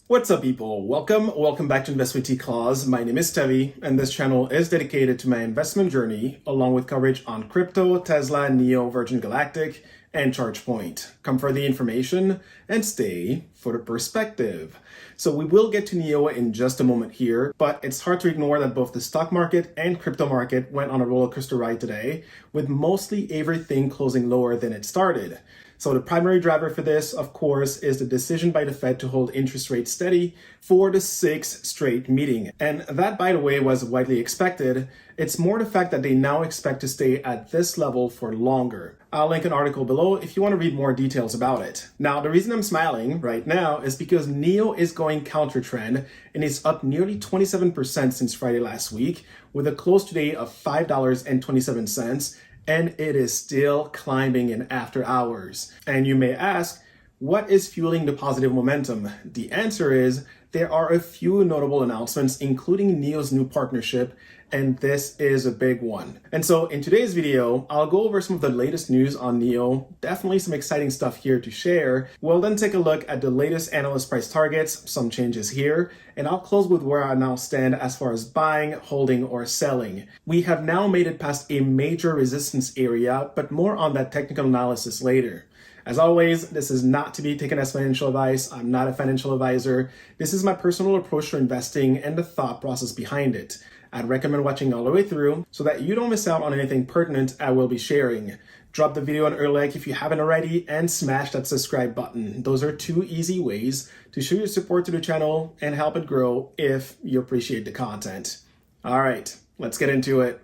What's up, people? Welcome back to Invest with T-Claus. My name is Tevi, and this channel is dedicated to my investment journey, along with coverage on crypto, Tesla, Nio, Virgin Galactic, and ChargePoint. Come for the information and stay for the perspective. So we will get to Nio in just a moment here, but it's hard to ignore that both the stock market and crypto market went on a roller coaster ride today, with mostly everything closing lower than it started. So the primary driver for this, of course, is the decision by the Fed to hold interest rates steady for the sixth straight meeting. And that, by the way, was widely expected. It's more the fact that they now expect to stay at this level for longer. I'll link an article below if you want to read more details about it. Now, the reason I'm smiling right now is because Nio is going counter trend and is up nearly 27% since Friday last week, with a close today of $5.27. And it is still climbing in after hours. And you may ask, what is fueling the positive momentum? The answer is there are a few notable announcements, including Nio's new partnership, and this is a big one. And so in today's video, I'll go over some of the latest news on Nio, definitely some exciting stuff here to share. We'll then take a look at the latest analyst price targets, some changes here, and I'll close with where I now stand as far as buying, holding, or selling. We have now made it past a major resistance area, but more on that technical analysis later. As always, this is not to be taken as financial advice. I'm not a financial advisor. This is my personal approach to investing and the thought process behind it. I'd recommend watching all the way through so that you don't miss out on anything pertinent I will be sharing. Drop the video an early like if you haven't already, and smash that subscribe button. Those are two easy ways to show your support to the channel and help it grow if you appreciate the content. All right, let's get into it.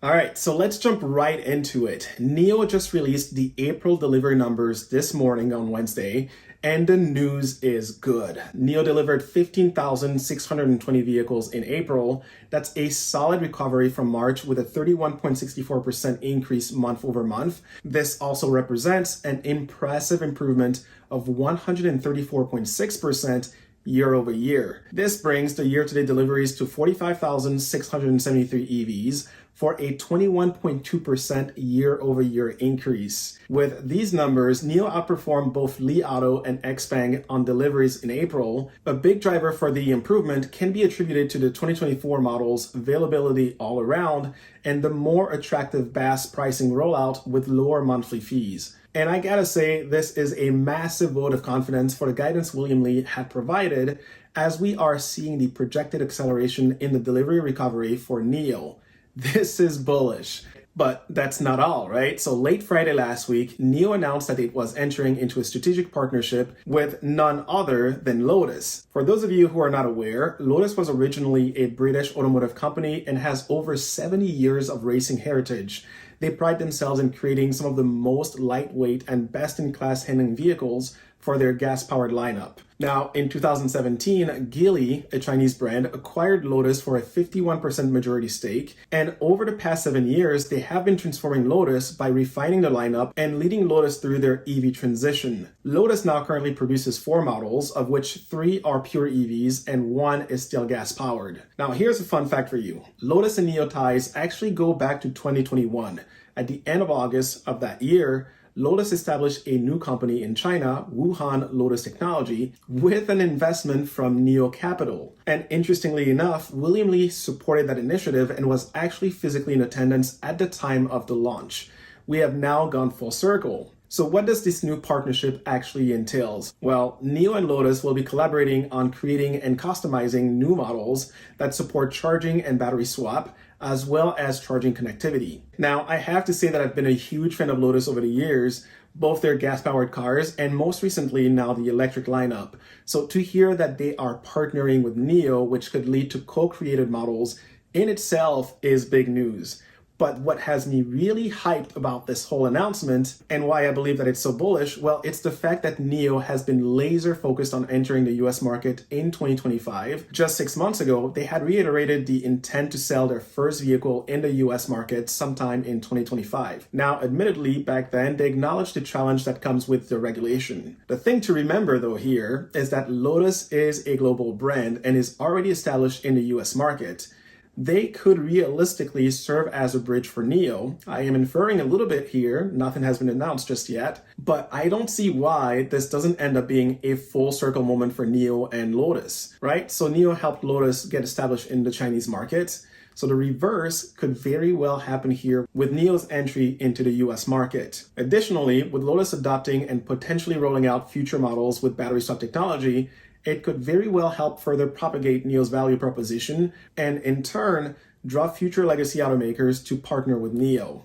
All right, so let's jump right into it. Nio just released the April delivery numbers this morning on Wednesday, and the news is good. Nio delivered 15,620 vehicles in April. That's a solid recovery from March with a 31.64% increase month over month. This also represents an impressive improvement of 134.6% year over year. This brings the year-to-date deliveries to 45,673 EVs for a 21.2% year-over-year increase. With these numbers, Nio outperformed both Li Auto and XPeng on deliveries in April. A big driver for the improvement can be attributed to the 2024 model's availability all around and the more attractive BaaS pricing rollout with lower monthly fees. And I gotta say, this is a massive vote of confidence for the guidance William Li had provided, as we are seeing the projected acceleration in the delivery recovery for Nio. This is bullish. But that's not all, right? So late Friday last week, Nio announced that it was entering into a strategic partnership with none other than Lotus. For those of you who are not aware, Lotus was originally a British automotive company and has over 70 years of racing heritage. They pride themselves in creating some of the most lightweight and best-in-class handling vehicles for their gas-powered lineup. Now, in 2017, Geely, a Chinese brand, acquired Lotus for a 51% majority stake, and over the past 7 years, they have been transforming Lotus by refining the lineup and leading Lotus through their EV transition. Lotus now currently produces 4 models, of which 3 are pure EVs and 1 is still gas-powered. Now, here's a fun fact for you. Lotus and Nio ties actually go back to 2021. At the end of August of that year, Lotus established a new company in China, Wuhan Lotus Technology, with an investment from Nio Capital. And interestingly enough, William Li supported that initiative and was actually physically in attendance at the time of the launch. We have now gone full circle. So what does this new partnership actually entails? Well, Nio and Lotus will be collaborating on creating and customizing new models that support charging and battery swap, as well as charging connectivity. Now, I have to say that I've been a huge fan of Lotus over the years, both their gas-powered cars and most recently now the electric lineup. So to hear that they are partnering with Nio, which could lead to co-created models, in itself is big news. But what has me really hyped about this whole announcement and why I believe that it's so bullish, well, it's the fact that Nio has been laser focused on entering the US market in 2025. Just 6 months ago, they had reiterated the intent to sell their first vehicle in the US market sometime in 2025. Now, admittedly, back then, they acknowledged the challenge that comes with the regulation. The thing to remember, though, here is that Lotus is a global brand and is already established in the US market. they could realistically serve as a bridge for Nio. I am inferring a little bit here, nothing has been announced just yet, but I don't see why this doesn't end up being a full circle moment for Nio and Lotus, right? So Nio helped Lotus get established in the Chinese market. So the reverse could very well happen here with Nio's entry into the US market. Additionally, with Lotus adopting and potentially rolling out future models with battery swap technology, it could very well help further propagate Nio's value proposition and in turn, draw future legacy automakers to partner with Nio.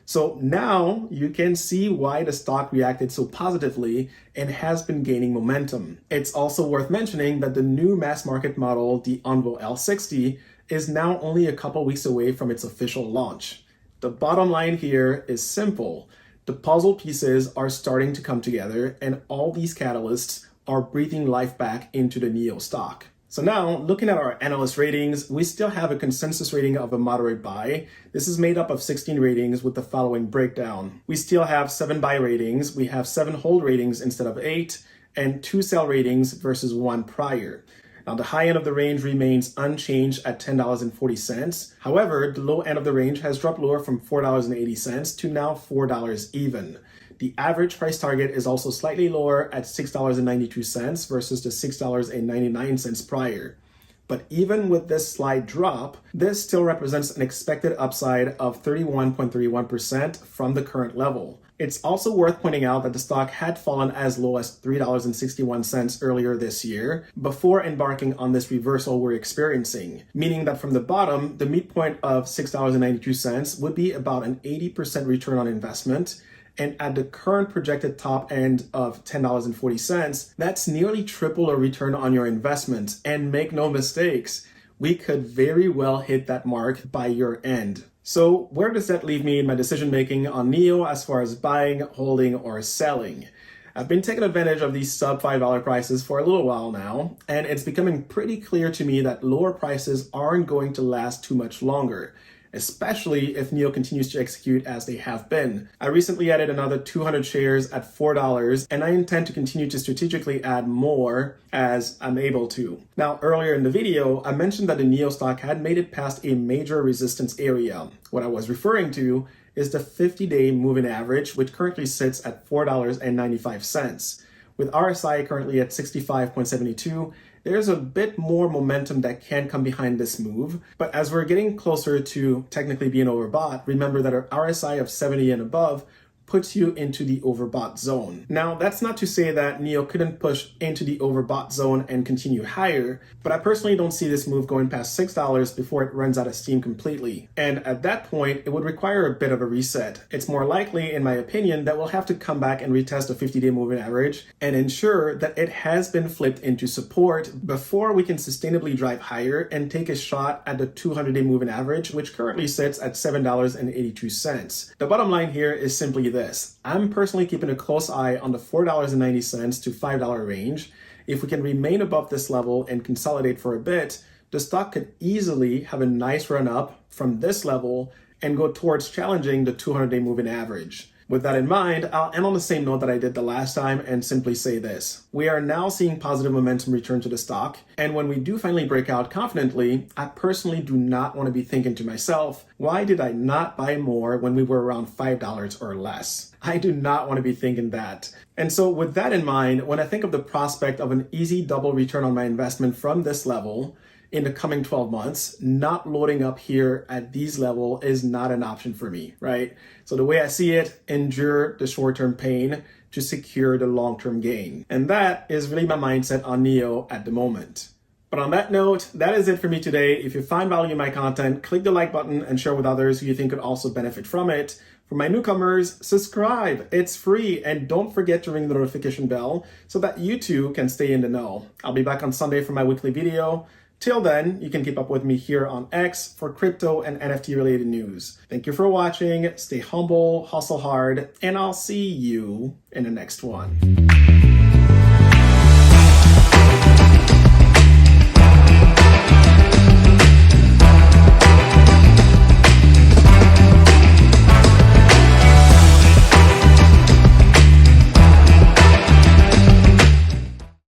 So now you can see why the stock reacted so positively and has been gaining momentum. It's also worth mentioning that the new mass market model, the Envo L60, is now only a couple weeks away from its official launch. The bottom line here is simple. The puzzle pieces are starting to come together and all these catalysts are breathing life back into the Nio stock. So now, looking at our analyst ratings, we still have a consensus rating of a moderate buy. This is made up of 16 ratings with the following breakdown. We still have 7 buy ratings, we have 7 hold ratings instead of 8, and 2 sell ratings versus 1 prior. Now, the high end of the range remains unchanged at $10.40. However, the low end of the range has dropped lower from $4.80 to now $4 even. The average price target is also slightly lower at $6.92 versus the $6.99 prior. But even with this slight drop, this still represents an expected upside of 31.31% from the current level. It's also worth pointing out that the stock had fallen as low as $3.61 earlier this year before embarking on this reversal we're experiencing, meaning that from the bottom, the midpoint of $6.92 would be about an 80% return on investment. And at the current projected top end of $10.40, that's nearly triple a return on your investment. And make no mistakes, we could very well hit that mark by year end. So where does that leave me in my decision making on Nio as far as buying, holding, or selling? I've been taking advantage of these sub $5 prices for a little while now, and it's becoming pretty clear to me that lower prices aren't going to last too much longer, especially if Nio continues to execute as they have been. I recently added another 200 shares at $4, and I intend to continue to strategically add more as I'm able to. Now, earlier in the video, I mentioned that the Nio stock had made it past a major resistance area. What I was referring to is the 50-day moving average, which currently sits at $4.95. With RSI currently at 65.72, there's a bit more momentum that can come behind this move. But as we're getting closer to technically being overbought, remember that our RSI of 70 and above puts you into the overbought zone. Now, that's not to say that Nio couldn't push into the overbought zone and continue higher, but I personally don't see this move going past $6 before it runs out of steam completely. And at that point, it would require a bit of a reset. It's more likely, in my opinion, that we'll have to come back and retest the 50-day moving average and ensure that it has been flipped into support before we can sustainably drive higher and take a shot at the 200-day moving average, which currently sits at $7.82. The bottom line here is simply this. I'm personally keeping a close eye on the $4.90 to $5 range. If we can remain above this level and consolidate for a bit, the stock could easily have a nice run up from this level and go towards challenging the 200-day moving average. With that in mind, I'll end on the same note that I did the last time and simply say this. We are now seeing positive momentum return to the stock, and when we do finally break out confidently, I personally do not want to be thinking to myself, why did I not buy more when we were around $5 or less? I do not want to be thinking that. And so with that in mind, when I think of the prospect of an easy double return on my investment from this level, in the coming 12 months, not loading up here at these levels is not an option for me, right? So the way I see it, endure the short-term pain to secure the long-term gain. And that is really my mindset on Nio at the moment. But on that note, that is it for me today. If you find value in my content, click the like button and share with others who you think could also benefit from it. For my newcomers, subscribe. It's free. And don't forget to ring the notification bell so that you too can stay in the know. I'll be back on Sunday for my weekly video. Till then, you can keep up with me here on X for crypto and NFT related news. Thank you for watching. Stay humble, hustle hard, and I'll see you in the next one.